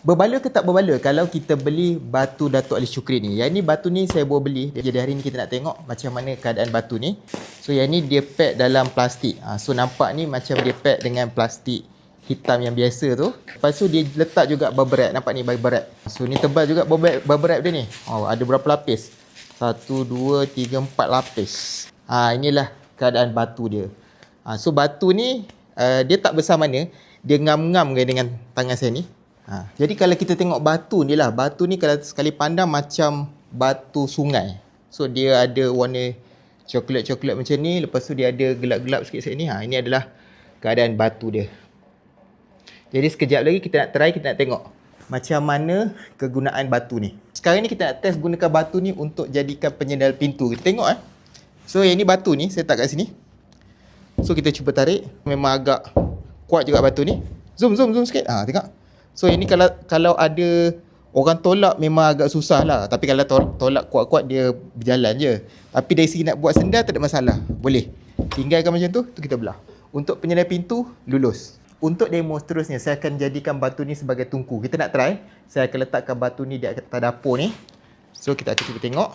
Berbaloi ke tak berbaloi kalau kita beli batu Datuk Ali Shukri ni? Yang ni batu ni saya baru beli. Jadi hari ni kita nak tengok macam mana keadaan batu ni. So yang ni dia pack dalam plastik. So nampak ni macam dia pack dengan plastik hitam yang biasa tu. Lepas tu dia letak juga bubble wrap. Nampak ni bubble wrap. So ni tebal juga bubble wrap dia ni. Ada berapa lapis? 1, 2, 3, 4 lapis. Inilah keadaan batu dia. So batu ni dia tak besar mana. Dia ngam-ngam dengan tangan saya ni. Jadi kalau kita tengok batu ni lah, batu ni kalau sekali pandang macam batu sungai. So dia ada warna coklat-coklat macam ni, lepas tu dia ada gelap-gelap sikit ni. Ini adalah keadaan batu dia. Jadi sekejap lagi kita nak tengok macam mana kegunaan batu ni. Sekarang ni kita nak test gunakan batu ni untuk jadikan penyedal pintu. Kita tengok So yang ni batu ni, saya letak kat sini. So kita cuba tarik, memang agak kuat juga batu ni. Zoom sikit. Tengok. So ini kalau ada orang tolak memang agak susah lah. Tapi kalau tolak kuat-kuat dia berjalan je. Tapi dari segi nak buat sendal tak ada masalah. Boleh. Tinggalkan macam tu kita belah. Untuk penyedal pintu, lulus. Untuk demo seterusnya, saya akan jadikan batu ni sebagai tungku. Kita nak try. Saya akan letakkan batu ni di atas dapur ni. So kita akan cuba tengok.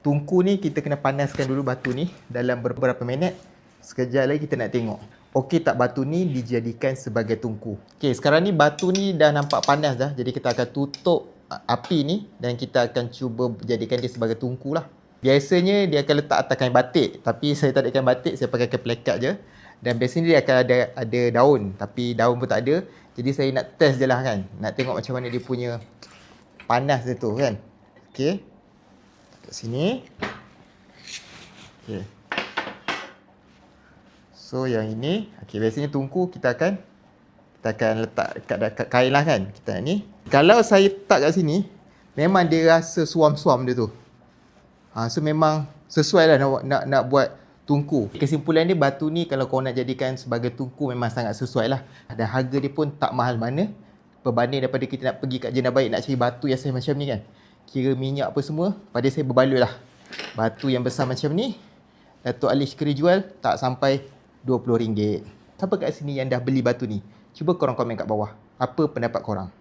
Tungku ni kita kena panaskan dulu batu ni dalam beberapa minit. Sekejap lagi kita nak tengok. Okey tak batu ni dijadikan sebagai tungku. Okey, sekarang ni batu ni dah nampak panas dah. Jadi kita akan tutup api ni dan kita akan cuba jadikan dia sebagai tungku lah. Biasanya dia akan letak atas kain batik. Tapi saya tak ada kain batik, saya pakai kain plekat je. Dan biasanya dia akan ada daun. Tapi daun pun tak ada. Jadi saya nak test je lah kan. Nak tengok macam mana dia punya panas dia tu kan. Okey. Kat sini. Okey. So yang ini, biasanya tungku kita akan letak dekat kain lah kan. Kita ni. Kalau saya letak kat sini, memang dia rasa suam-suam dia tu. So memang sesuai lah nak buat tungku. Kesimpulan dia, batu ni kalau kau nak jadikan sebagai tungku memang sangat sesuai lah. Dan harga dia pun tak mahal mana. Berbanding daripada kita nak pergi kat Jinak Baik nak cari batu yang saya macam ni kan. Kira minyak apa semua, pada saya berbaloi lah. Batu yang besar macam ni, Datuk Ali Shukri jual tak sampai RM20. Siapa kat sini yang dah beli batu ni? Cuba korang komen kat bawah. Apa pendapat korang?